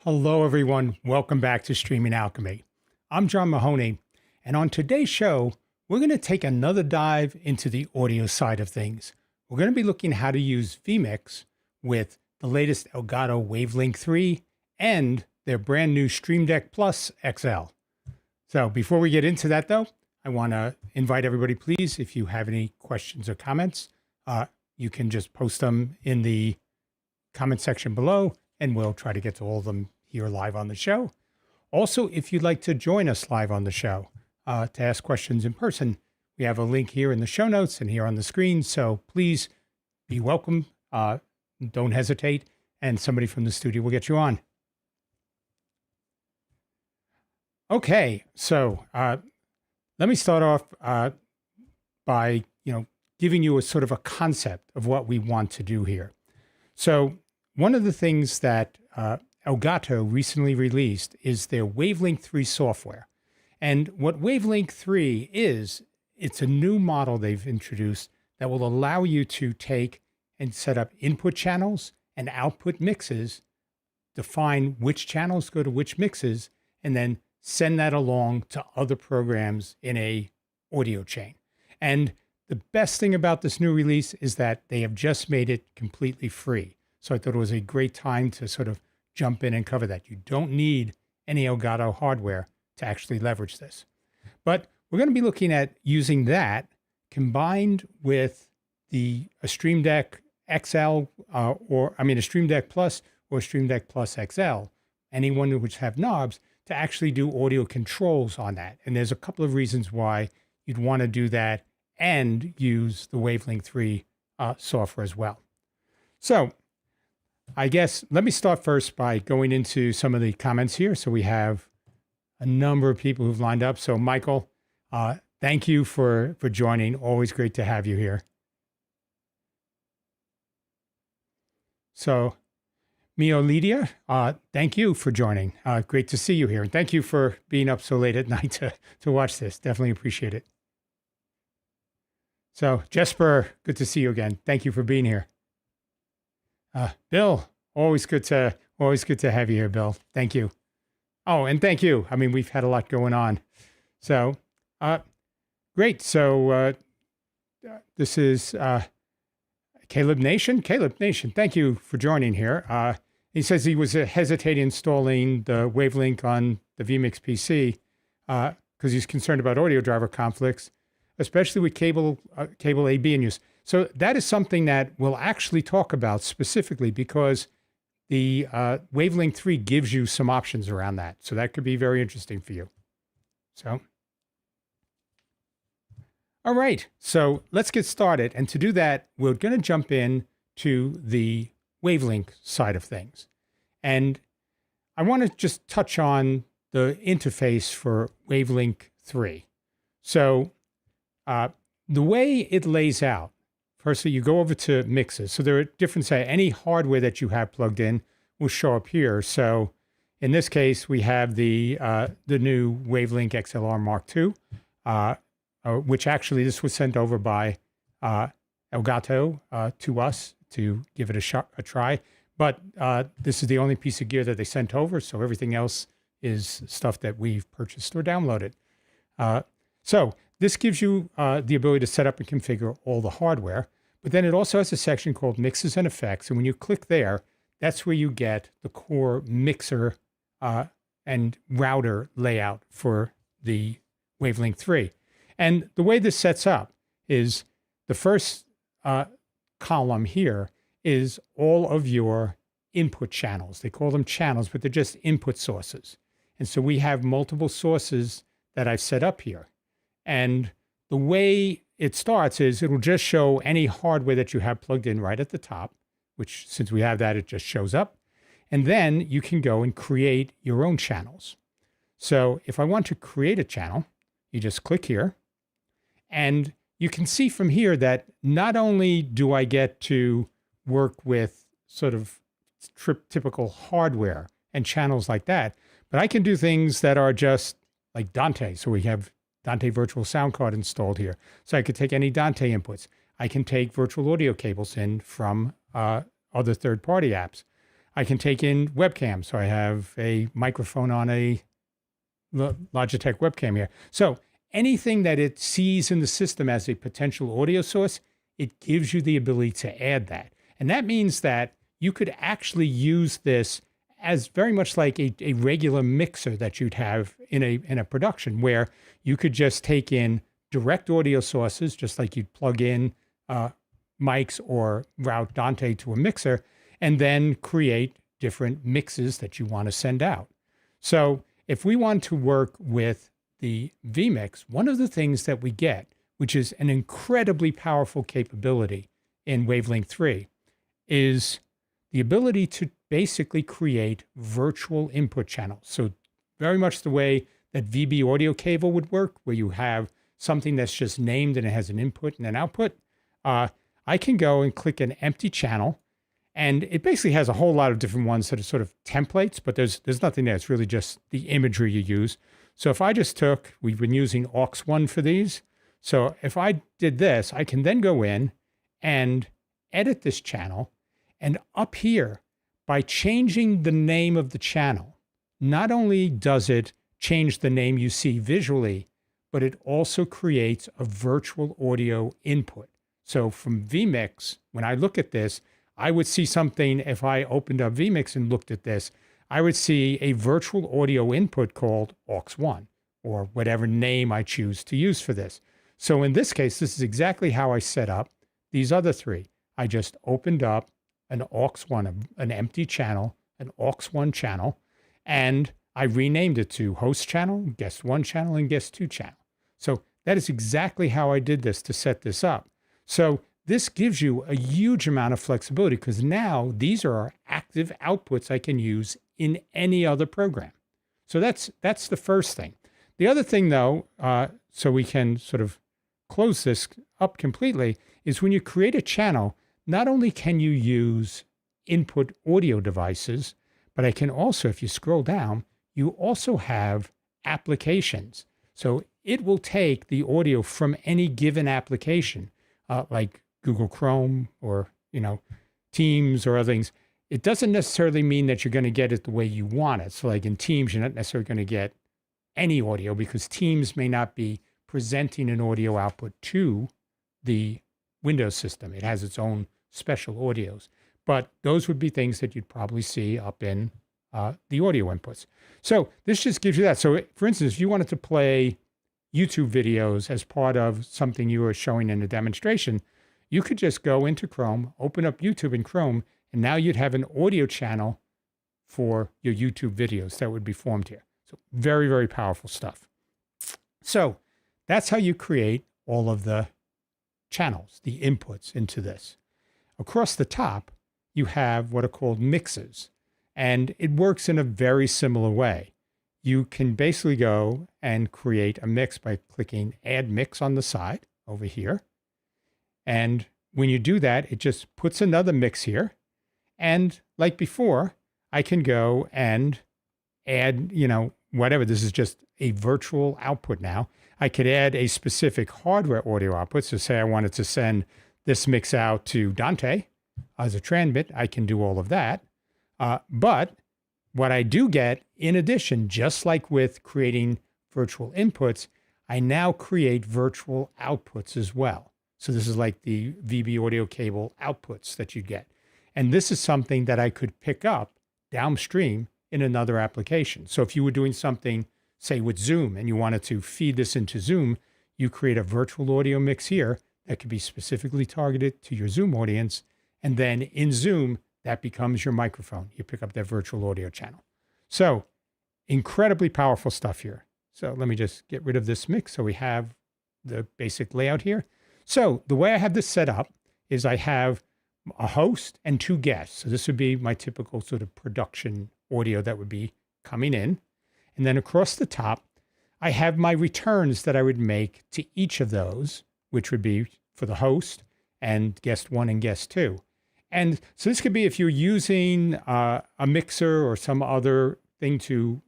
Hello, everyone. Welcome back to Streaming Alchemy. I'm John Mahoney, and on today's show, we're going to take another dive into the audio side of things. We're going to be looking at how to use vMix with the latest Elgato Wavelink 3 and their brand new Stream Deck Plus XL. So before we get into that, though, I want to invite everybody, please, if you have any questions or comments, you can just post them in the comment section below, and we'll try to get to all of them here live on the show. Also, if you'd like to join us live on the show to ask questions in person, we have a link here in the show notes and here on the screen. So please be welcome. Don't hesitate, and somebody from the studio will get you on. Okay, so let me start off by giving you a sort of a concept of what we want to do here. So one of the things that Elgato recently released is their Wavelink 3 software. And what Wavelink 3 is, it's a new model they've introduced that will allow you to take and set up input channels and output mixes, define which channels go to which mixes, and then send that along to other programs in a audio chain. And the best thing about this new release is that they have just made it completely free. So I thought it was a great time to sort of jump in and cover that. You don't need any Elgato hardware to actually leverage this. But we're going to be looking at using that combined with a Stream Deck XL, a Stream Deck Plus or Stream Deck Plus XL, anyone which have knobs, to actually do audio controls on that. And there's a couple of reasons why you'd want to do that and use the Wavelink 3 software as well. So I guess let me start first by going into some of the comments here. So we have a number of people who've lined up. So Michael, thank you for joining. Always great to have you here. So Mio Lydia, thank you for joining. Great to see you here. And thank you for being up so late at night to watch this. Definitely appreciate it. So Jesper, good to see you again. Thank you for being here. Bill, always good to have you here, Bill. Thank you. Oh, and thank you. I mean, we've had a lot going on. So, great. So, this is Caleb Nation. Caleb Nation, thank you for joining here. He says he was hesitating installing the Wavelink on the vMix PC because he's concerned about audio driver conflicts, especially with cable A being used. So that is something that we'll actually talk about specifically because the Wavelink 3 gives you some options around that. So that could be very interesting for you. So, all right. So let's get started. And to do that, we're going to jump in to the Wavelink side of things. And I want to just touch on the interface for Wavelink 3. So the way it lays out, firstly, you go over to mixes. So there are different, any hardware that you have plugged in will show up here. So in this case, we have the new Wavelink XLR Mark II, which actually this was sent over by Elgato to us to give it a try. But this is the only piece of gear that they sent over. So everything else is stuff that we've purchased or downloaded. So this gives you the ability to set up and configure all the hardware, but then it also has a section called Mixes and Effects. And when you click there, that's where you get the core mixer and router layout for the Wavelink 3. And the way this sets up is the first column here is all of your input channels. They call them channels, but they're just input sources. And so we have multiple sources that I've set up here. And the way it starts is it'll just show any hardware that you have plugged in right at the top, which since we have that, it just shows up. And then you can go and create your own channels. So if I want to create a channel, you just click here. And you can see from here that not only do I get to work with sort of typical hardware and channels like that, but I can do things that are just like Dante. So we have Dante Virtual Sound Card installed here. So I could take any Dante inputs. I can take virtual audio cables in from other third-party apps. I can take in webcam. So I have a microphone on a Logitech webcam here. So anything that it sees in the system as a potential audio source, it gives you the ability to add that. And that means that you could actually use this as very much like a regular mixer that you'd have in a production, where you could just take in direct audio sources, just like you'd plug in mics or route Dante to a mixer, and then create different mixes that you want to send out. So if we want to work with the vMix, one of the things that we get, which is an incredibly powerful capability in Wavelink 3, is the ability to basically create virtual input channels. So very much the way that VB audio cable would work, where you have something that's just named and it has an input and an output. I can go and click an empty channel, and it basically has a whole lot of different ones that are sort of templates, but there's nothing there. It's really just the imagery you use. So if I just took, we've been using aux1 for these. So if I did this, I can then go in and edit this channel. And up here, by changing the name of the channel, not only does it change the name you see visually, but it also creates a virtual audio input. So from vMix, when I look at this, I would see something. If I opened up vMix and looked at this, I would see a virtual audio input called aux1, or whatever name I choose to use for this. So in this case, this is exactly how I set up these other three. I just opened up an aux1, an empty channel, an aux1 channel, and I renamed it to host channel, guest 1 channel, and guest 2 channel. So that is exactly how I did this to set this up. So this gives you a huge amount of flexibility, because now these are our active outputs I can use in any other program. So that's the first thing. The other thing, though, so we can sort of close this up completely, is when you create a channel, not only can you use input audio devices, but I can also, if you scroll down, you also have applications. So it will take the audio from any given application, like Google Chrome or, Teams or other things. It doesn't necessarily mean that you're going to get it the way you want it. So like in Teams, you're not necessarily going to get any audio, because Teams may not be presenting an audio output to the Windows system. It has its own special audios. But those would be things that you'd probably see up in the audio inputs. So this just gives you that. So for instance, if you wanted to play YouTube videos as part of something you were showing in a demonstration, you could just go into Chrome, open up YouTube in Chrome, and now you'd have an audio channel for your YouTube videos that would be formed here. So very, very powerful stuff. So that's how you create all of the channels, the inputs into this. Across the top, you have what are called mixes, and it works in a very similar way. You can basically go and create a mix by clicking Add Mix on the side over here. And when you do that, it just puts another mix here. And like before, I can go and add, whatever. This is just a virtual output now. I could add a specific hardware audio output. So say I wanted to send this mix out to Dante as a transmit, I can do all of that. But what I do get, in addition, just like with creating virtual inputs, I now create virtual outputs as well. So this is like the VB audio cable outputs that you get. And this is something that I could pick up downstream in another application. So if you were doing something, say with Zoom, and you wanted to feed this into Zoom, you create a virtual audio mix here that could be specifically targeted to your Zoom audience. And then in Zoom, that becomes your microphone. You pick up that virtual audio channel. So incredibly powerful stuff here. So let me just get rid of this mix so we have the basic layout here. So the way I have this set up is I have a host and 2 guests. So this would be my typical sort of production audio that would be coming in. And then across the top, I have my returns that I would make to each of those, which would be for the host and guest 1 and guest 2. And so this could be if you're using a mixer or some other thing to,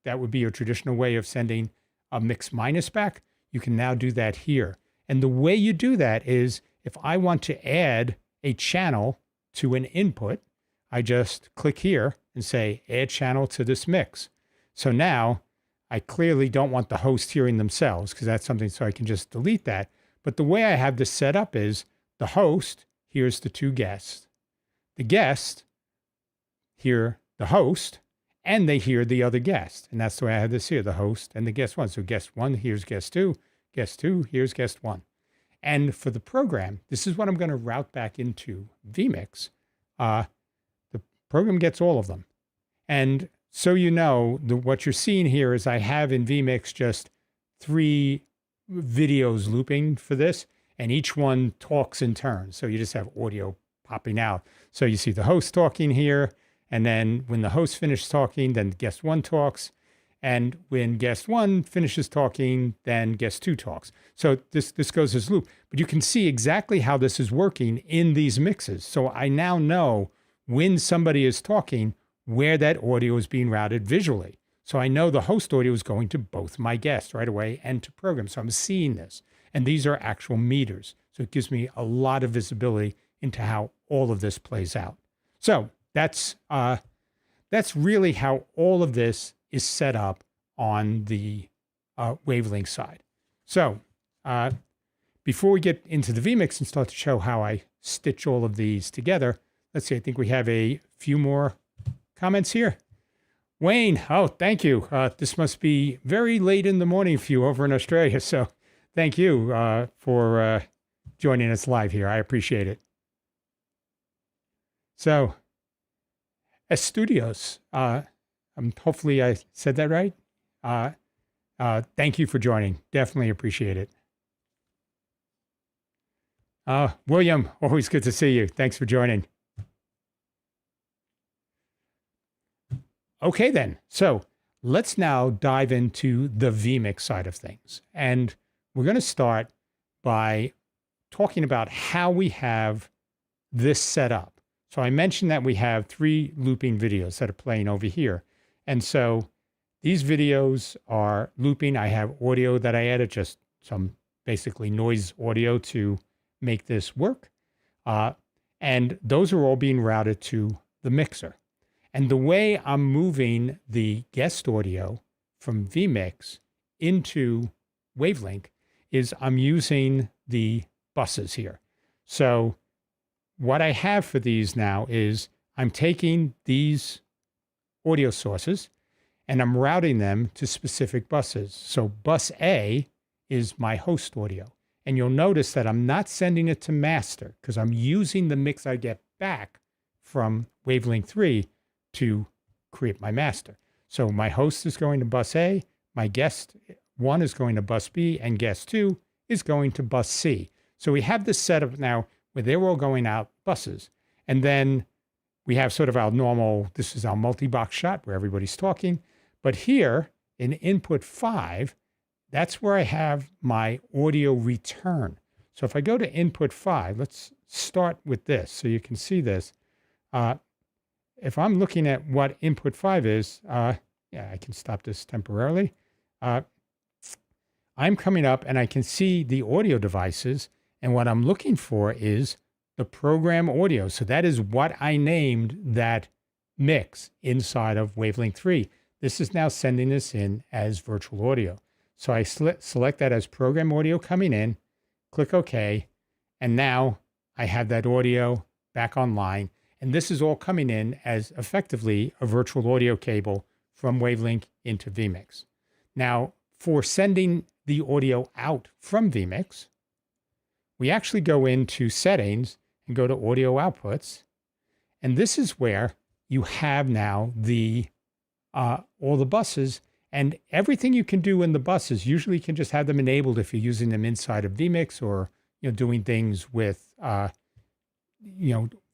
that would be your traditional way of sending a mix minus back. You can now do that here. And the way you do that is if I want to add a channel to an input, I just click here and say add channel to this mix. So now I clearly don't want the host hearing themselves because that's something, so I can just delete that. But the way I have this set up is the host hears the two guests. The guest hear the host, and they hear the other guest. And that's the way I have this here, the host and the guest one. So guest one hears guest two hears guest one. And for the program, this is what I'm going to route back into vMix. The program gets all of them. And so you know, what you're seeing here is I have in vMix just 3 videos looping for this, and each one talks in turn. So you just have audio popping out. So you see the host talking here, and then when the host finishes talking, then guest one talks. And when guest one finishes talking, then guest two talks. So this goes as loop. But you can see exactly how this is working in these mixes. So I now know when somebody is talking, where that audio is being routed visually. So I know the host audio is going to both my guests right away and to program. So I'm seeing this. And these are actual meters. So it gives me a lot of visibility into how all of this plays out. So that's really how all of this is set up on the Wavelink side. So before we get into the vMix and start to show how I stitch all of these together, let's see, I think we have a few more comments here. Wayne, oh, thank you. This must be very late in the morning for you over in Australia. So thank you for joining us live here. I appreciate it. So, Studios, hopefully I said that right. Thank you for joining. Definitely appreciate it. William, always good to see you. Thanks for joining. Okay, then. So let's now dive into the vMix side of things. And we're going to start by talking about how we have this set up. So I mentioned that we have 3 looping videos that are playing over here. And so these videos are looping. I have audio that I added, just some basically noise audio to make this work. And those are all being routed to the mixer. And the way I'm moving the guest audio from vMix into Wavelink is I'm using the buses here. So what I have for these now is I'm taking these audio sources and I'm routing them to specific buses. So bus A is my host audio. And you'll notice that I'm not sending it to master because I'm using the mix I get back from Wavelink 3 to create my master. So my host is going to bus A, my guest 1 is going to bus B, and guest 2 is going to bus C. So we have this setup now where they're all going out buses. And then we have sort of our normal, this is our multi-box shot where everybody's talking. But here in input 5, that's where I have my audio return. So if I go to input 5, let's start with this so you can see this. If I'm looking at what input 5 is, yeah, I can stop this temporarily. I'm coming up and I can see the audio devices. And what I'm looking for is the program audio. So that is what I named that mix inside of Wavelink 3. This is now sending this in as virtual audio. So I select that as program audio coming in, click OK, and now I have that audio back online. And this is all coming in as effectively a virtual audio cable from Wavelink into vMix. Now, for sending the audio out from vMix, we actually go into settings and go to audio outputs. And this is where you have now the all the buses, and everything you can do in the buses. Usually you can just have them enabled if you're using them inside of vMix or doing things with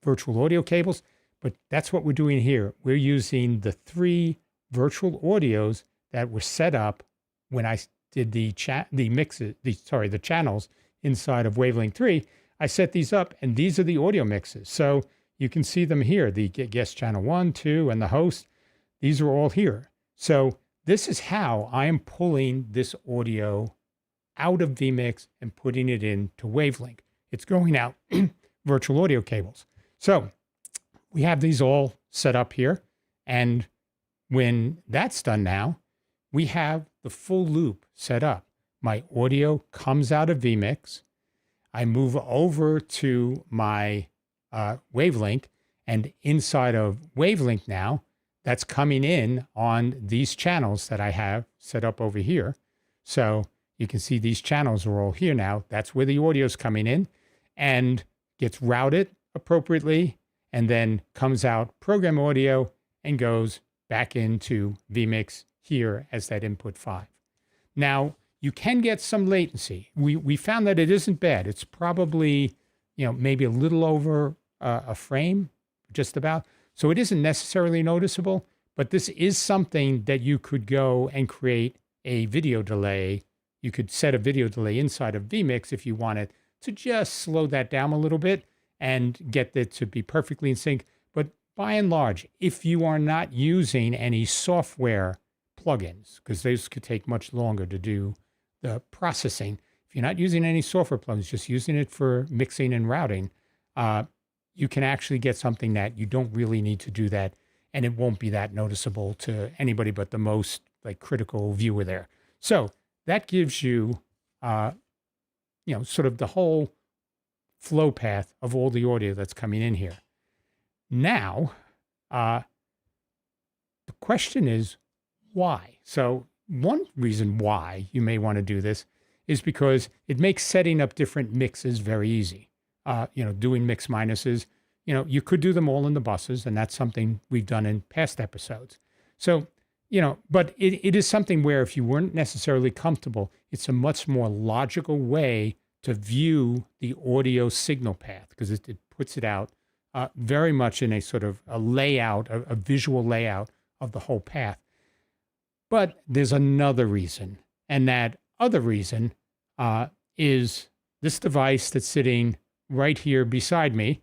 virtual audio cables. But that's what we're doing here. We're using the 3 virtual audios that were set up when I did the channels inside of Wavelink 3. I set these up, and these are the audio mixes. So you can see them here, the guest channel 1, 2, and the host. These are all here. So this is how I am pulling this audio out of vMix and putting it into Wavelink. It's going out virtual audio cables. So we have these all set up here. And when that's done now, we have the full loop set up. My audio comes out of vMix. I move over to my Wavelink, and inside of Wavelink now, that's coming in on these channels that I have set up over here. So you can see these channels are all here now. That's where the audio is coming in and gets routed appropriately, and then comes out program audio and goes back into vMix here as that input 5. Now, you can get some latency. We found that it isn't bad. It's probably, maybe a little over a frame, just about. So it isn't necessarily noticeable, but this is something that you could go and create a video delay. You could set a video delay inside of vMix if you wanted to just slow that down a little bit and get it to be perfectly in sync. But by and large, if you are not using any software plugins, because those could take much longer to do the processing, if you're not using any software plugins, just using it for mixing and routing, you can actually get something that you don't really need to do that, and it won't be that noticeable to anybody but the most critical viewer there. So that gives you, sort of the whole flow path of all the audio that's coming in here. Now, the question is why? So one reason why you may want to do this is because it makes setting up different mixes very easy. Doing mix minuses, you could do them all in the buses, and that's something we've done in past episodes. So, but it is something where if you weren't necessarily comfortable, it's a much more logical way to view the audio signal path, because it puts it out very much in a sort of a layout, a visual layout of the whole path. But there's another reason, and that other reason is this device that's sitting right here beside me,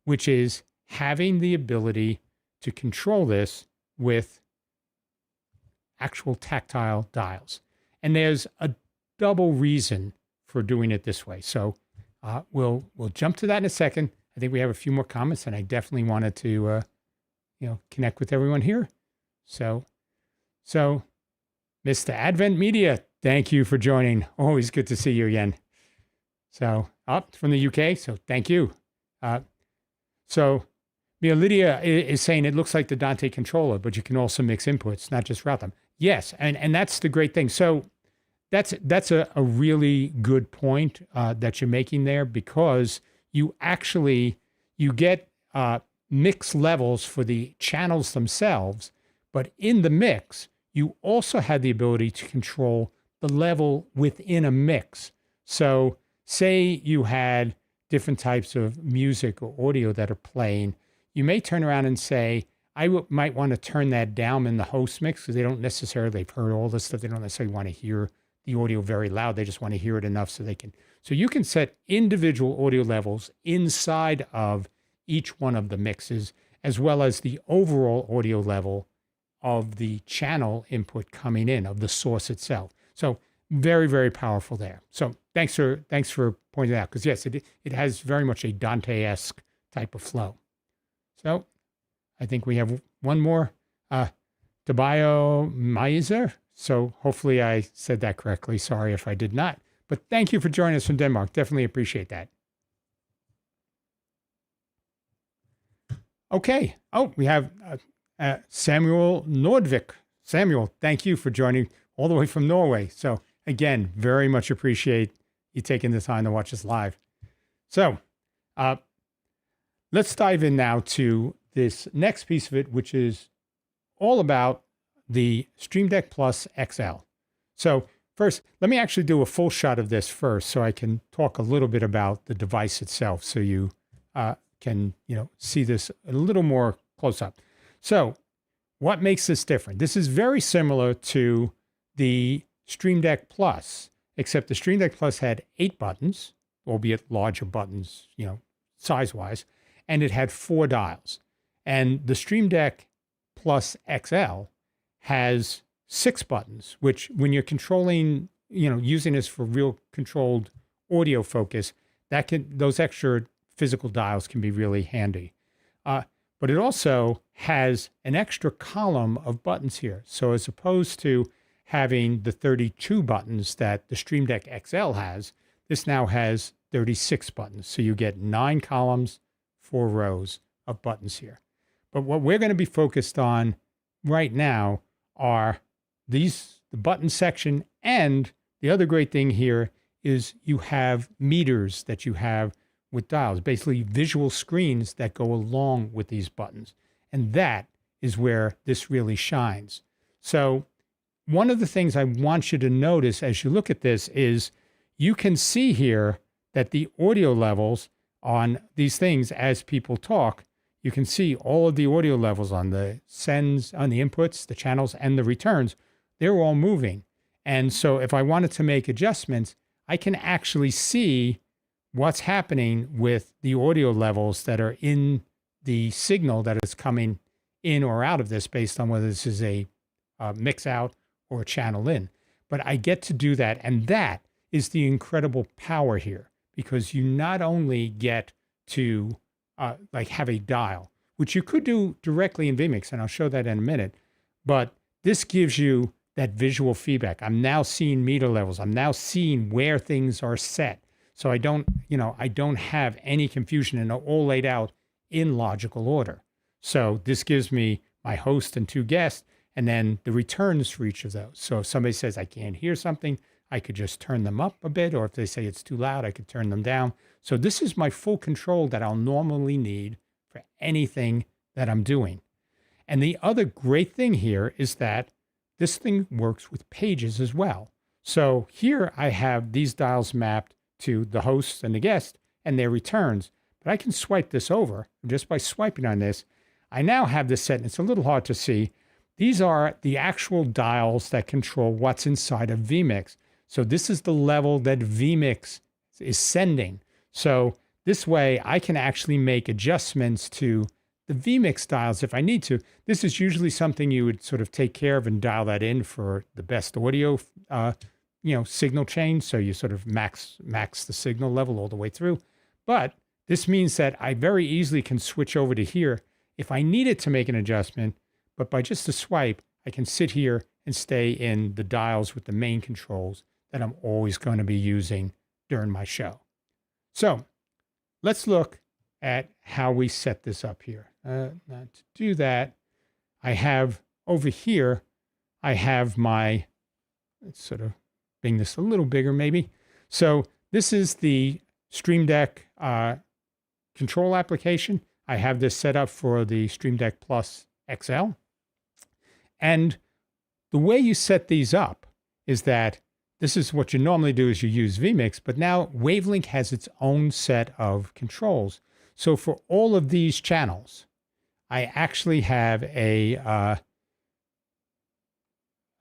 which is having the ability to control this with actual tactile dials. And there's a double reason for doing it this way. So we'll jump to that in a second. I think we have a few more comments, and I definitely wanted to connect with everyone here. So Mr. Advent Media, thank you for joining. Always good to see you again. So up from the UK, so thank you. So Lydia is saying it looks like the Dante controller, but you can also mix inputs, not just route them. Yes, and that's the great thing. So that's a really good point that you're making there, because you get mix levels for the channels themselves, but in the mix, you also had the ability to control the level within a mix. So say you had different types of music or audio that are playing, you may turn around and say, might want to turn that down in the host mix, because they've heard all this stuff. They don't necessarily want to hear the audio very loud. They just want to hear it enough so they can. So you can set individual audio levels inside of each one of the mixes, as well as the overall audio level of the channel input coming in, of the source itself. So very, very powerful there. So thanks for pointing out, because yes, it has very much a Dante-esque type of flow. So I think we have one more, Tobias Meiser. So hopefully I said that correctly. Sorry if I did not. But thank you for joining us from Denmark. Definitely appreciate that. Okay. Oh, we have Samuel Nordvik. Samuel, thank you for joining all the way from Norway. So again, very much appreciate you taking the time to watch us live. So let's dive in now to this next piece of it, which is all about the Stream Deck Plus XL. So first, let me actually do a full shot of this first, so I can talk a little bit about the device itself, so you can see this a little more close up. So what makes this different? This is very similar to the Stream Deck Plus, except the Stream Deck Plus had 8 buttons, albeit larger buttons, size-wise, and it had 4 dials. And the Stream Deck Plus XL has 6 buttons, which when you're controlling, using this for real controlled audio focus, those extra physical dials can be really handy. But but it also has an extra column of buttons here. So as opposed to having the 32 buttons that the Stream Deck XL has, this now has 36 buttons. So you get 9 columns, 4 rows of buttons here. But what we're going to be focused on right now are the button section, and the other great thing here is you have meters that you have with dials, basically visual screens that go along with these buttons. And that is where this really shines. So one of the things I want you to notice as you look at this is you can see here that the audio levels on these things, as people talk, you can see all of the audio levels on the sends, on the inputs, the channels, and the returns. They're all moving. And so if I wanted to make adjustments, I can actually see what's happening with the audio levels that are in the signal that is coming in or out of this based on whether this is a mix out or a channel in. But I get to do that. And that is the incredible power here, because you not only get to like have a dial, which you could do directly in vMix, and I'll show that in a minute, but this gives you that visual feedback. I'm now seeing meter levels. I'm now seeing where things are set. So I don't have any confusion, and all laid out in logical order. So this gives me my host and 2 guests, and then the returns for each of those. So if somebody says I can't hear something, I could just turn them up a bit, or if they say it's too loud, I could turn them down. So this is my full control that I'll normally need for anything that I'm doing. And the other great thing here is that this thing works with pages as well. So here I have these dials mapped to the hosts and the guests and their returns, but I can swipe this over. Just by swiping on this, I now have this set, and it's a little hard to see. These are the actual dials that control what's inside of vMix. So this is the level that vMix is sending. So this way I can actually make adjustments to the vMix dials if I need to. This is usually something you would sort of take care of and dial that in for the best audio, signal change. So you sort of max the signal level all the way through. But this means that I very easily can switch over to here if I needed to make an adjustment, but by just a swipe, I can sit here and stay in the dials with the main controls that I'm always going to be using during my show. So let's look at how we set this up here. Now to do that, I have over here, I have my, let's sort of bring this a little bigger maybe. So this is the Stream Deck control application. I have this set up for the Stream Deck Plus XL. And the way you set these up is that this is what you normally do is you use vMix, but now Wavelink has its own set of controls. So for all of these channels, I actually have a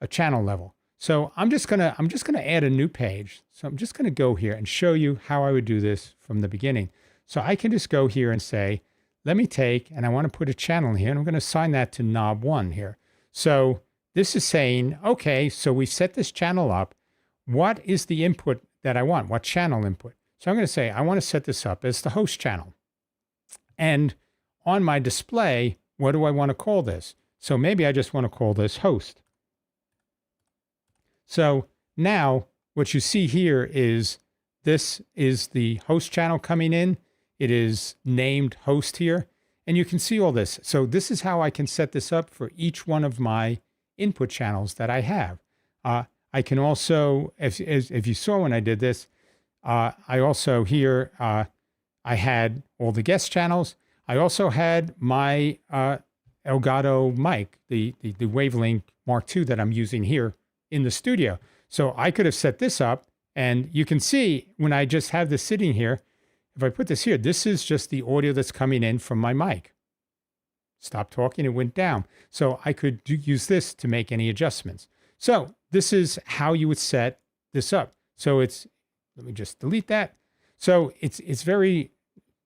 channel level. So I'm just gonna add a new page. So I'm just gonna go here and show you how I would do this from the beginning. So I can just go here and say, let me take, and I want to put a channel here, and I'm going to assign that to knob 1 here. So this is saying, okay, so we set this channel up. What is the input that I want? What channel input? So I'm going to say, I want to set this up as the host channel. And on my display, what do I want to call this? So maybe I just want to call this host. So now what you see here is this is the host channel coming in. It is named host here, and you can see all this. So this is how I can set this up for each one of my input channels that I have. I can also, if you saw when I did this, I also here, I had all the guest channels. I also had my Elgato mic, the Wavelink Mark II that I'm using here in the studio. So I could have set this up, and you can see when I just have this sitting here, if I put this here, this is just the audio that's coming in from my mic. Stop talking, it went down. So I could use this to make any adjustments. So this is how you would set this up. So it's, let me just delete that. So it's very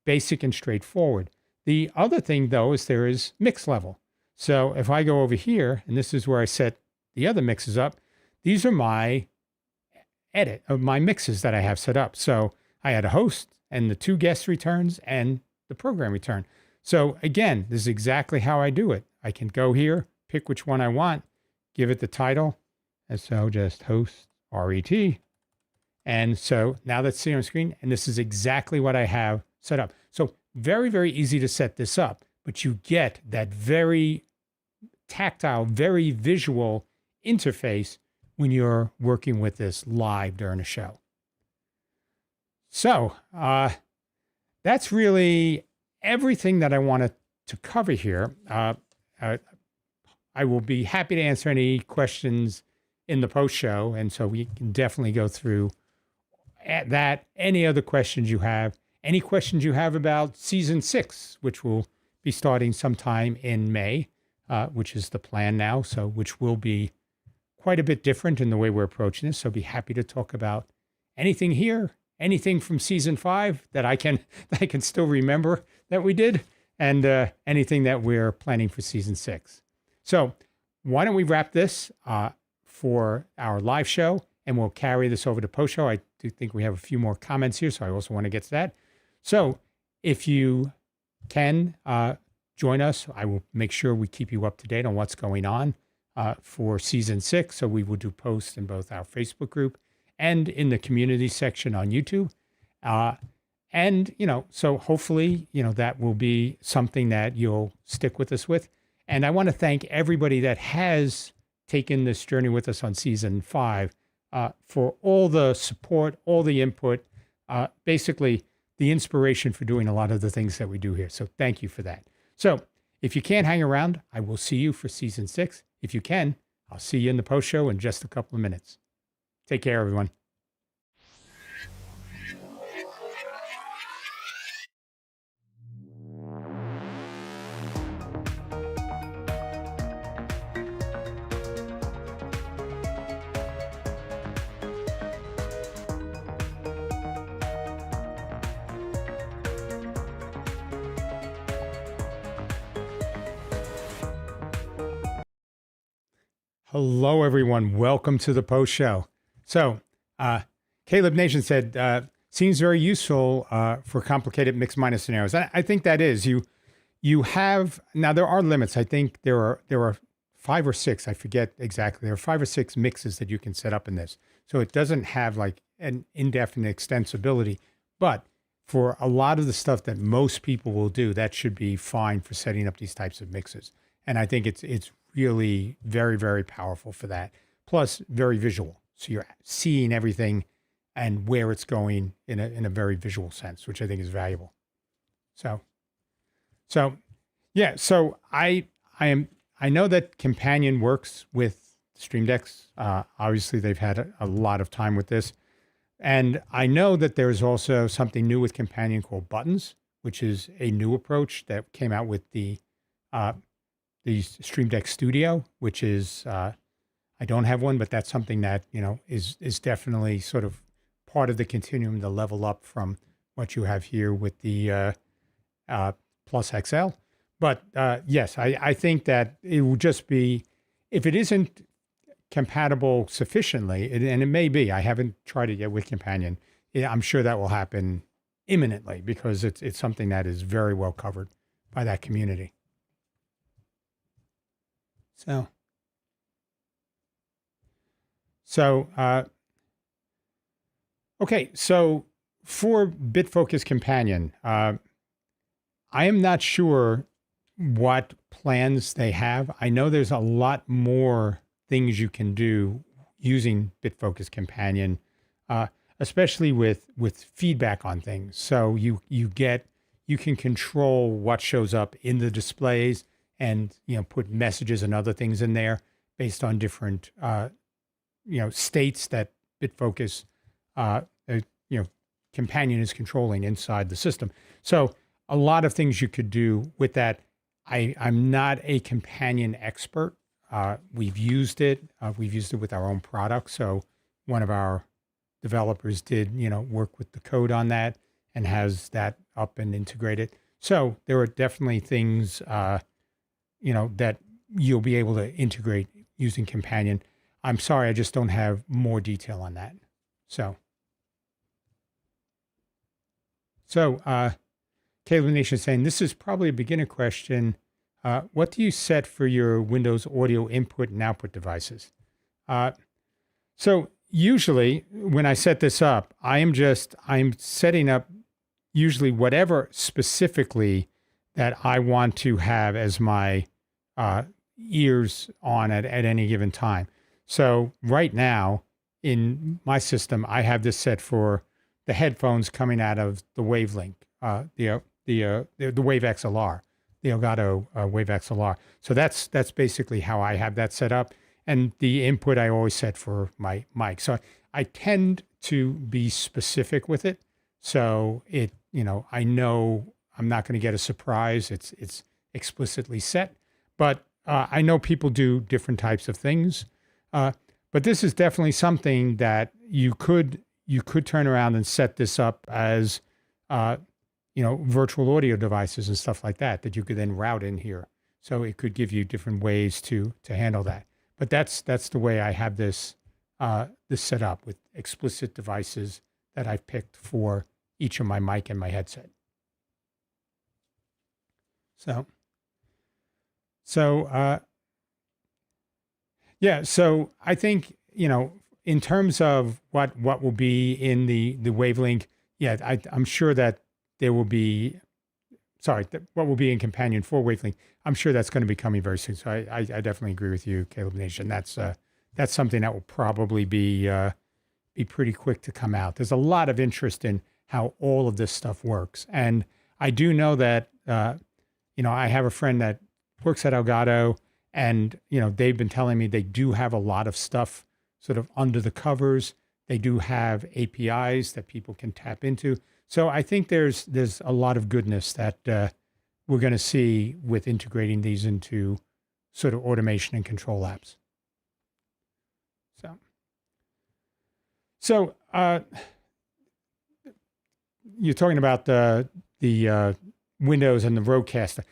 basic and straightforward. The other thing though is there is mix level. So if I go over here, and this is where I set the other mixes up, these are my edit of my mixes that I have set up. So I had a host and the 2 guest returns and the program return. So again, this is exactly how I do it. I can go here, pick which one I want, give it the title. And so just host RET. And so now that's seen on screen, and this is exactly what I have set up. So very, very easy to set this up, but you get that very tactile, very visual interface when you're working with this live during a show. So that's really everything that I wanted to cover here. I will be happy to answer any questions in the post show, and so we can definitely go through that. Any other questions you have, any questions you have about season 6, which will be starting sometime in May, which is the plan now. So which will be quite a bit different in the way we're approaching this. So be happy to talk about anything here, anything from season 5 that I can still remember that we did, and anything that we're planning for season 6. So why don't we wrap this for our live show, and we'll carry this over to post show. I do think we have a few more comments here, so I also want to get to that. So if you can join us, I will make sure we keep you up to date on what's going on for season 6. So we will do posts in both our Facebook group and in the community section on YouTube. And, so hopefully, that will be something that you'll stick with us with. And I want to thank everybody that has taken this journey with us on season 5 for all the support, all the input, basically the inspiration for doing a lot of the things that we do here. So thank you for that. So if you can't hang around, I will see you for season 6. If you can, I'll see you in the post show in just a couple of minutes. Take care, everyone. Hello, everyone. Welcome to the post show. So, Caleb Nation said, seems very useful for complicated mixed minor scenarios. I think that is. You have, now there are limits. I think there are 5 or 6, I forget exactly. There are 5 or 6 mixes that you can set up in this. So it doesn't have like an indefinite extensibility, but for a lot of the stuff that most people will do, that should be fine for setting up these types of mixes. And I think it's really very, very powerful for that. Plus very visual. So you're seeing everything and where it's going in a very visual sense, which I think is valuable. So yeah, so I know that Companion works with Stream Decks. Obviously they've had a lot of time with this. And I know that there's also something new with Companion called Buttons, which is a new approach that came out with the Stream Deck Studio, which is, I don't have one, but that's something that, is definitely sort of part of the continuum to level up from what you have here with the Plus XL. But yes, I think that it will just be, if it isn't compatible sufficiently, and it may be, I haven't tried it yet with Companion, I'm sure that will happen imminently because it's something that is very well covered by that community. Okay, so for BitFocus Companion, I am not sure what plans they have. I know there's a lot more things you can do using BitFocus Companion, especially with feedback on things. So you can control what shows up in the displays and put messages and other things in there based on different states that BitFocus Companion is controlling inside the system. So a lot of things you could do with that. I'm not a Companion expert. We've used it. We've used it with our own product. So one of our developers did work with the code on that and has that up and integrated. So there are definitely things that you'll be able to integrate using Companion. I'm sorry, I just don't have more detail on that. So Caleb Nation saying, this is probably a beginner question. What do you set for your Windows audio input and output devices? So usually when I set this up, I'm setting up usually whatever specifically that I want to have as my ears on at any given time. So right now in my system, I have this set for the headphones coming out of the Wavelink, the Wave XLR, the Elgato Wave XLR. So that's basically how I have that set up. And the input I always set for my mic. So I tend to be specific with it. So I know I'm not going to get a surprise. It's explicitly set, but I know people do different types of things. But this is definitely something that you could turn around and set this up as virtual audio devices and stuff like that you could then route in here. So it could give you different ways to handle that. But that's the way I have this set up, with explicit devices that I've picked for each of my mic and my headset. So I think, in terms of what will be in the Wavelink, I'm sure that there will be, what will be in Companion for Wavelink, I'm sure that's going to be coming very soon. So I definitely agree with you, Caleb Nation. That's something that will probably be pretty quick to come out. There's a lot of interest in how all of this stuff works. And I do know that, I have a friend that works at Elgato, and, they've been telling me they do have a lot of stuff sort of under the covers. They do have APIs that people can tap into. So I think there's a lot of goodness that we're going to see with integrating these into sort of automation and control apps. So you're talking about the Windows and the Rodecaster.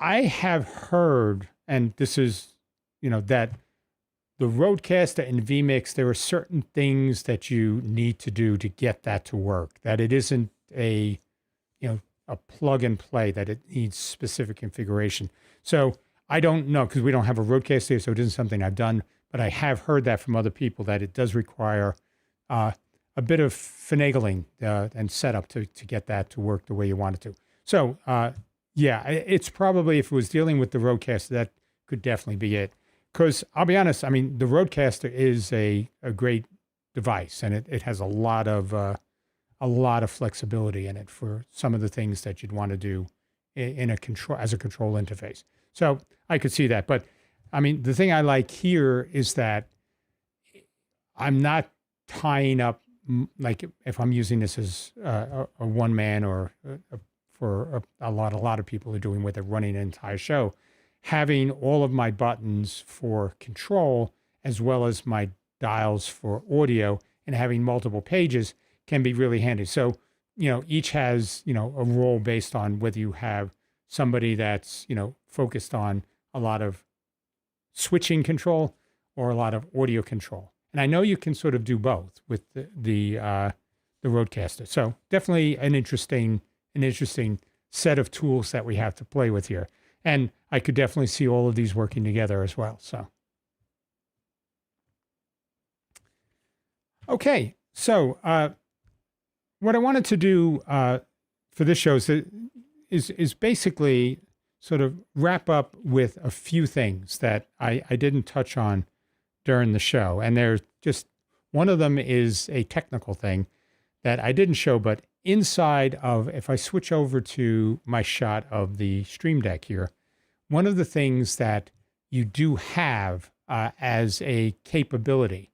I have heard, and this is, that the Rodecaster and vMix, there are certain things that you need to do to get that to work, that it isn't a plug and play, that it needs specific configuration. So I don't know, because we don't have a Rodecaster, so it isn't something I've done, but I have heard that from other people, that it does require a bit of finagling and setup to get that to work the way you want it to. So it's probably, if it was dealing with the Rodecaster, that could definitely be it. Because I'll be honest, I mean, the Rodecaster is a great device, and it has a lot of flexibility in it for some of the things that you'd want to do as a control interface. So I could see that. But I mean, the thing I like here is that I'm not tying up, like if I'm using this as a one man, or for a lot of people are doing with it, running an entire show, having all of my buttons for control as well as my dials for audio and having multiple pages can be really handy. So, each has, a role based on whether you have somebody that's, focused on a lot of switching control or a lot of audio control. And I know you can sort of do both with the Rodecaster. So definitely an interesting set of tools that we have to play with here. And I could definitely see all of these working together as well. So, okay. So what I wanted to do for this show is basically sort of wrap up with a few things that I didn't touch on during the show. And there's just, one of them is a technical thing that I didn't show, but inside of, if I switch over to my shot of the Stream Deck here, one of the things that you do have as a capability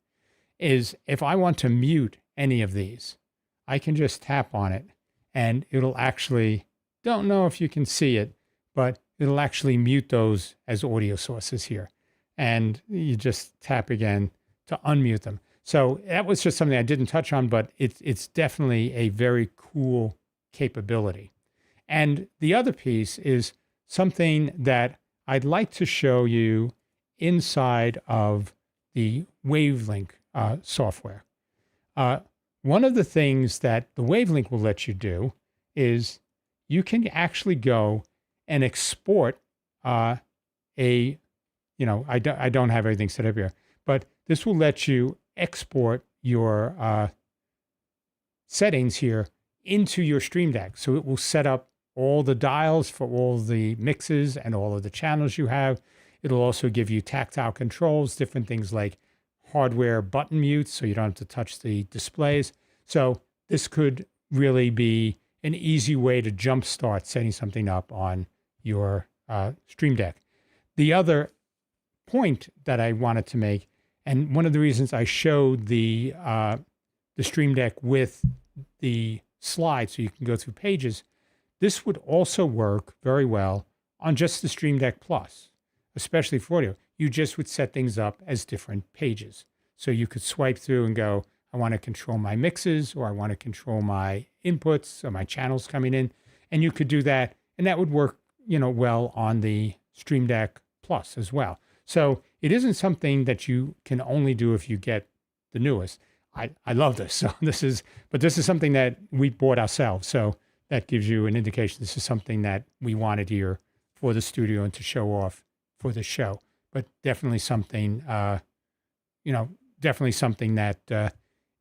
is, if I want to mute any of these, I can just tap on it and it'll actually, don't know if you can see it, but it'll actually mute those as audio sources here. And you just tap again to unmute them. So that was just something I didn't touch on, but it's definitely a very cool capability. And the other piece is something that I'd like to show you inside of the Wavelink software. One of the things that the Wavelink will let you do is you can actually go and export I don't have everything set up here, but this will let you export your settings here into your Stream Deck. So it will set up all the dials for all the mixes and all of the channels you have. It'll also give you tactile controls, different things like hardware button mutes, so you don't have to touch the displays. So this could really be an easy way to jumpstart setting something up on your Stream Deck. The other point that I wanted to make, and one of the reasons I showed the Stream Deck with the slides so you can go through pages, this would also work very well on just the Stream Deck Plus, especially for audio. You just would set things up as different pages. So you could swipe through and go, I want to control my mixes, or I want to control my inputs or my channels coming in. And you could do that, and that would work, well on the Stream Deck Plus as well. So it isn't something that you can only do if you get the newest. I love this. So this is something that we bought ourselves. So that gives you an indication this is something that we wanted here for the studio and to show off for the show. But definitely something, definitely something that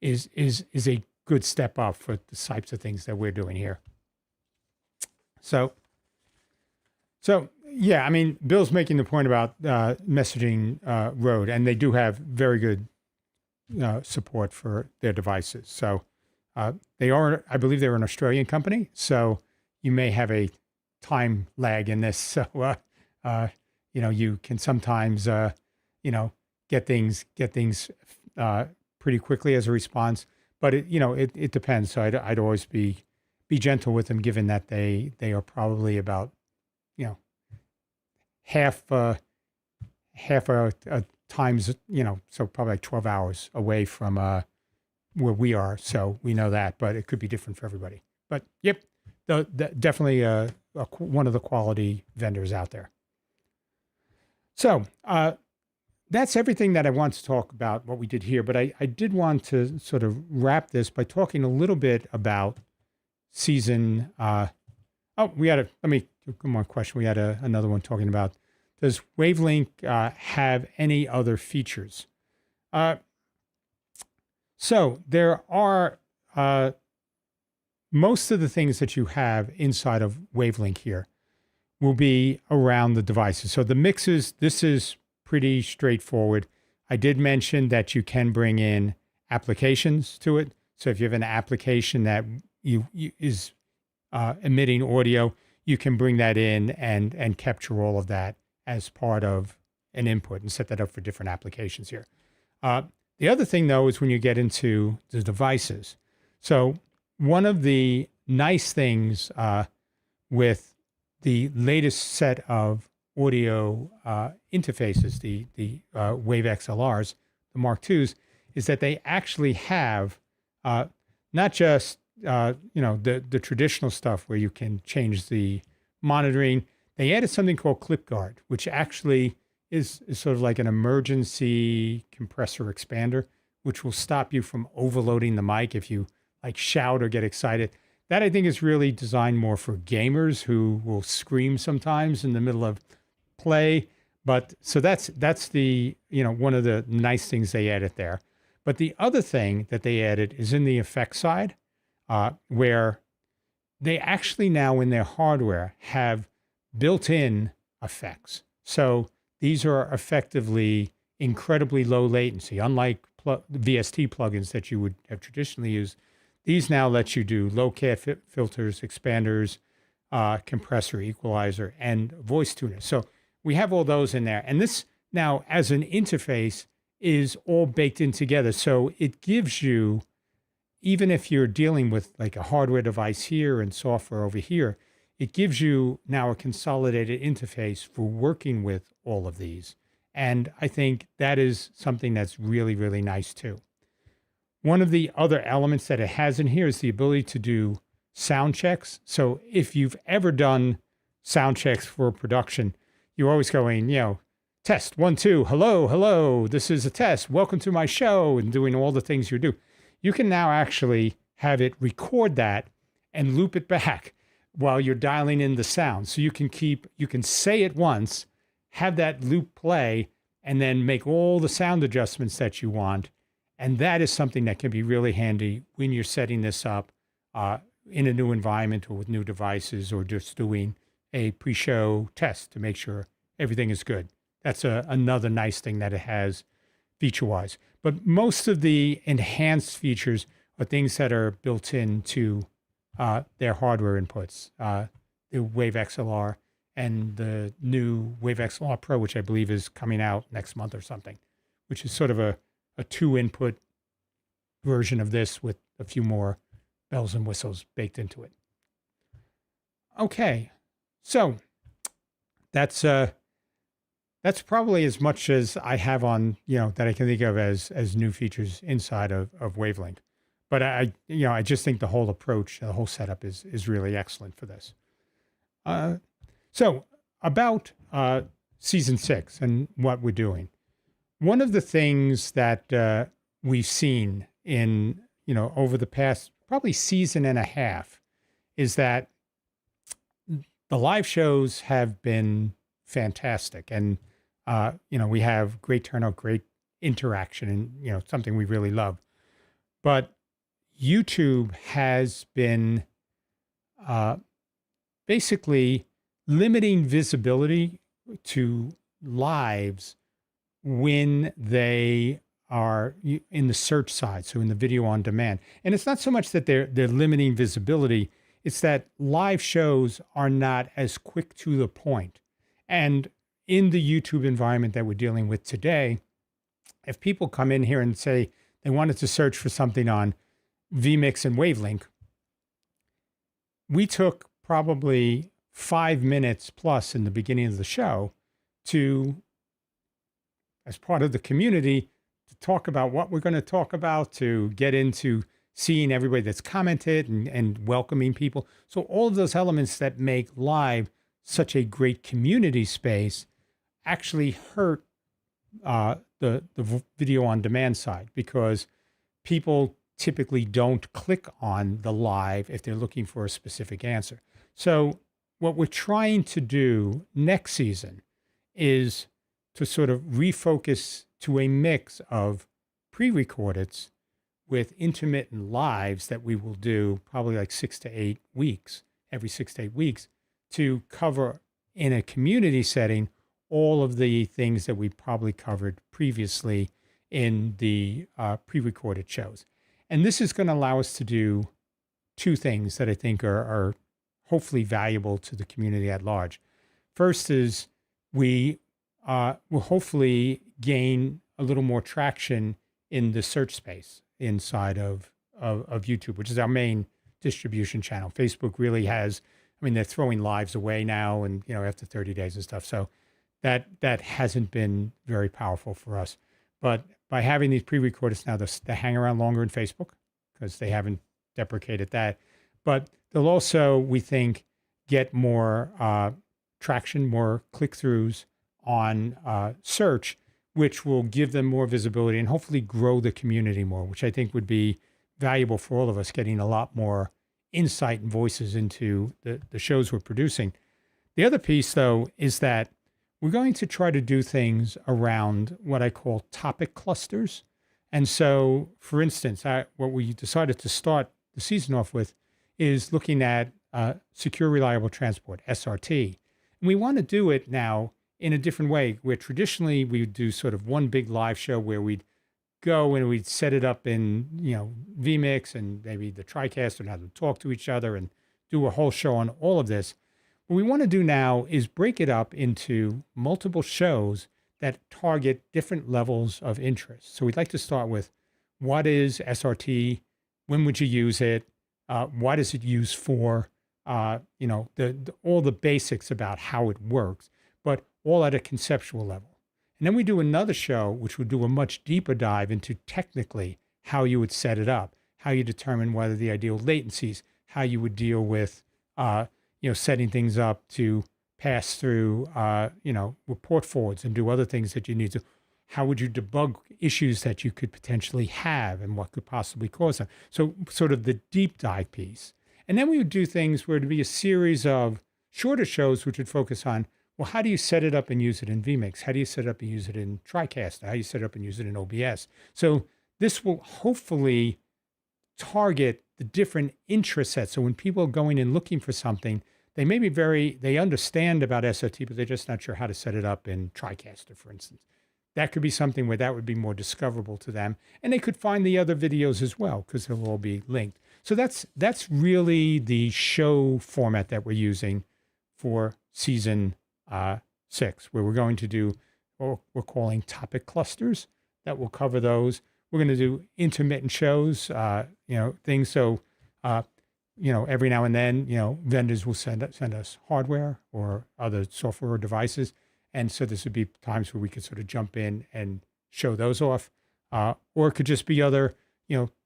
is a good step up for the types of things that we're doing here. So yeah, I mean, Bill's making the point about messaging Rode, and they do have very good support for their devices. So they are, I believe they're an Australian company, so you may have a time lag in this. So, you can sometimes, get things pretty quickly as a response, but it depends. So I'd always be gentle with them, given that they are probably about, half a times, so probably like 12 hours away from where we are. So we know that, but it could be different for everybody. But yep, definitely one of the quality vendors out there. So that's everything that I want to talk about what we did here. But I did want to sort of wrap this by talking a little bit about season. Let me one more question. We had another one talking about, does Wavelink have any other features? So there are most of the things that you have inside of Wavelink here will be around the devices. So the mixes, this is pretty straightforward. I did mention that you can bring in applications to it. So if you have an application that is emitting audio, you can bring that in and capture all of that as part of an input and set that up for different applications here. The other thing, though, is when you get into the devices. So one of the nice things with the latest set of audio interfaces, the Wave XLRs, the Mark IIs, is that they actually have not just the traditional stuff where you can change the monitoring. They added something called Clip Guard, which actually is sort of like an emergency compressor expander, which will stop you from overloading the mic if you like shout or get excited. That I think is really designed more for gamers who will scream sometimes in the middle of play. But so that's the, one of the nice things they added there. But the other thing that they added is in the effect side, where they actually now in their hardware have built-in effects. So these are effectively incredibly low latency latency, unlike VST plugins that you would have traditionally used. These now let you do low-cut filters, expanders, compressor, equalizer, and voice tuner. So we have all those in there. And this now, as an interface, is all baked in together. So it gives you, even if you're dealing with like a hardware device here and software over here, it gives you now a consolidated interface for working with all of these. And I think that is something that's really, really nice too. One of the other elements that it has in here is the ability to do sound checks. So if you've ever done sound checks for production, you're always going, test 1, 2, hello, this is a test, welcome to my show, and doing all the things you do. You can now actually have it record that and loop it back. while you're dialing in the sound. So you can say it once, have that loop play, and then make all the sound adjustments that you want. And that is something that can be really handy when you're setting this up in a new environment or with new devices, or just doing a pre-show test to make sure everything is good. That's another nice thing that it has feature-wise. But most of the enhanced features are things that are built into their hardware inputs. The Wave XLR and the new Wave XLR Pro, which I believe is coming out next month or something, which is sort of a two-input version of this with a few more bells and whistles baked into it. Okay, so that's probably as much as I have on, that I can think of as new features inside of Wavelink. But I just think the whole approach, the whole setup is really excellent for this. So about season 6 and what we're doing. One of the things that we've seen in, over the past probably season and a half is that the live shows have been fantastic. And, we have great turnout, great interaction, and, something we really love. But YouTube has been basically limiting visibility to lives when they are in the search side, so in the video on demand. And it's not so much that they're limiting visibility, it's that live shows are not as quick to the point. And in the YouTube environment that we're dealing with today, if people come in here and say they wanted to search for something on vMix and Wavelink, we took probably 5 minutes plus in the beginning of the show to, as part of the community, to talk about what we're going to talk about, to get into seeing everybody that's commented and welcoming people. So all of those elements that make live such a great community space actually hurt the video on demand side, because people typically don't click on the live if they're looking for a specific answer. So what we're trying to do next season is to sort of refocus to a mix of pre-recordeds with intermittent lives that we will do probably like 6 to 8 weeks, every 6 to 8 weeks, to cover in a community setting all of the things that we probably covered previously in the pre-recorded shows. And this is going to allow us to do two things that I think are hopefully valuable to the community at large. First is we will hopefully gain a little more traction in the search space inside of YouTube, which is our main distribution channel. Facebook really has, they're throwing lives away now and, after 30 days and stuff. So that hasn't been very powerful for us. But by having these pre-recordeds now, they hang around longer in Facebook because they haven't deprecated that. But they'll also, we think, get more traction, more click-throughs on search, which will give them more visibility and hopefully grow the community more, which I think would be valuable for all of us, getting a lot more insight and voices into the shows we're producing. The other piece, though, is that we're going to try to do things around what I call topic clusters. And so, for instance, what we decided to start the season off with is looking at secure, reliable transport, SRT. And we want to do it now in a different way, where traditionally we would do sort of one big live show where we'd go and we'd set it up in, vMix and maybe the TriCast and have them talk to each other and do a whole show on all of this. What we want to do now is break it up into multiple shows that target different levels of interest. So we'd like to start with, what is SRT? When would you use it? What is it used for? All the basics about how it works, but all at a conceptual level. And then we do another show, which would do a much deeper dive into technically how you would set it up, how you determine whether the ideal latencies, how you would deal with, setting things up to pass through, report forwards and do other things that you need to. How would you debug issues that you could potentially have and what could possibly cause them? So sort of the deep dive piece. And then we would do things where it'd be a series of shorter shows, which would focus on, well, how do you set it up and use it in vMix? How do you set it up and use it in TriCaster? How do you set it up and use it in OBS? So this will hopefully target the different interest sets. So when people are going and looking for something, they may be they understand about SOT, but they're just not sure how to set it up in TriCaster, for instance. That could be something where that would be more discoverable to them. And they could find the other videos as well, because they'll all be linked. So that's really the show format that we're using for season 6, where we're going to do what we're calling topic clusters that will cover those. We're going to do intermittent shows, things. So, every now and then, vendors will send us hardware or other software or devices. And so this would be times where we could sort of jump in and show those off. Or it could just be other,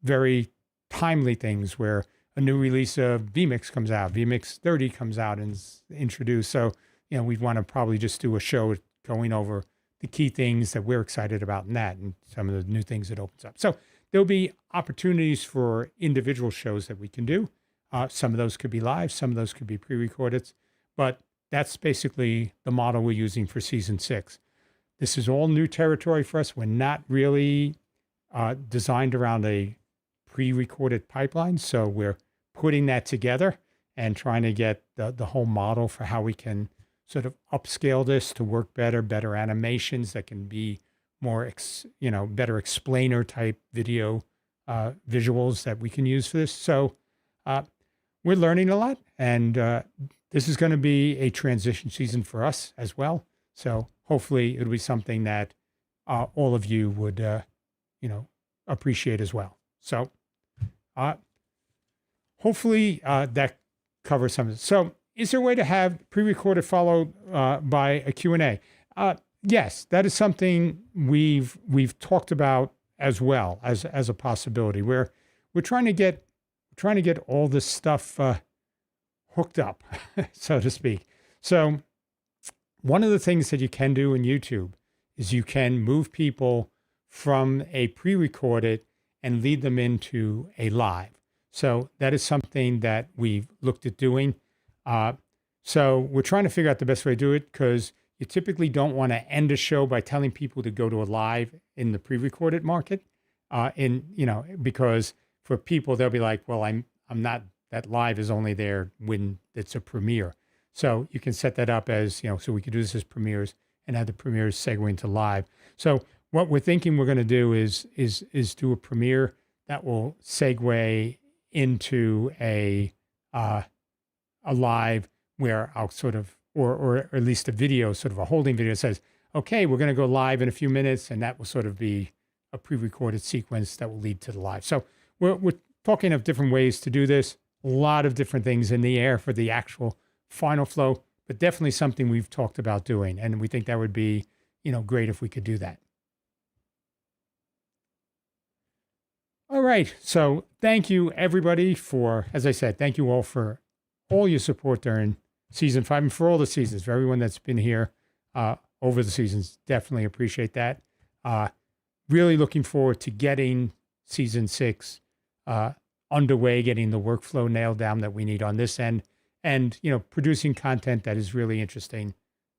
very timely things where a new release of vMix comes out, vMix 30 comes out and is introduced. So, we'd want to probably just do a show going over the key things that we're excited about in that and some of the new things it opens up. So there'll be opportunities for individual shows that we can do. Some of those could be live, some of those could be pre-recorded, but that's basically the model we're using for season 6. This is all new territory for us. We're not really designed around a pre-recorded pipeline, so we're putting that together and trying to get the whole model for how we can sort of upscale this to work better animations that can be more, better explainer type video visuals that we can use for this. So we're learning a lot, and this is going to be a transition season for us as well. So hopefully it'll be something that all of you would, appreciate as well. So hopefully that covers some of it. So is there a way to have pre-recorded followed by a Q&A? Yes, that is something we've talked about as well as a possibility. We're trying to get all this stuff hooked up, so to speak. So one of the things that you can do in YouTube is you can move people from a pre-recorded and lead them into a live. So that is something that we've looked at doing. So we're trying to figure out the best way to do it, because you typically don't want to end a show by telling people to go to a live in the pre-recorded market. Because for people, they'll be like, well, I'm not, that live is only there when it's a premiere. So you can set that up as, so we could do this as premieres and have the premieres segue into live. So what we're thinking we're going to do is do a premiere that will segue into a live, where I'll sort of, or at least a video, sort of a holding video that says, okay, we're going to go live in a few minutes, and that will sort of be a pre-recorded sequence that will lead to the live. So we're talking of different ways to do this, a lot of different things in the air for the actual final flow, but definitely something we've talked about doing. And we think that would be, great if we could do that. All right. So thank you, everybody, as I said, thank you all for all your support during season 5 and for all the seasons, for everyone that's been here over the seasons. Definitely appreciate that. Really looking forward to getting season 6 underway, getting the workflow nailed down that we need on this end, and producing content that is really interesting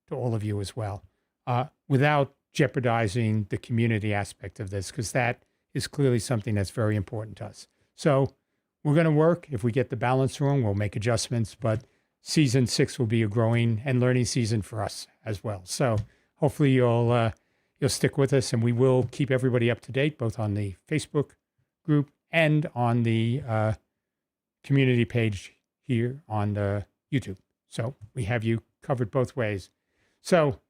to all of you as well, without jeopardizing the community aspect of this, because that is clearly something that's very important to us. So we're going to work. If we get the balance wrong, we'll make adjustments, but season 6 will be a growing and learning season for us as well. So hopefully you'll stick with us, and we will keep everybody up to date, both on the Facebook group and on the community page here on the YouTube. So we have you covered both ways. So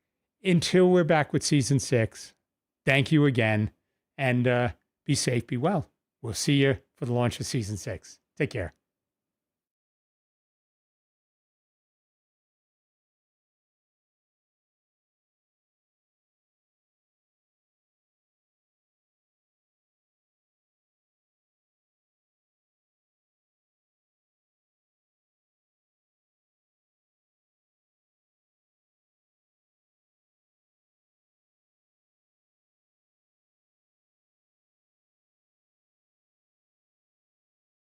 until we're back with season 6, thank you again, and be safe, be well. We'll see you for the launch of season 6. Take care.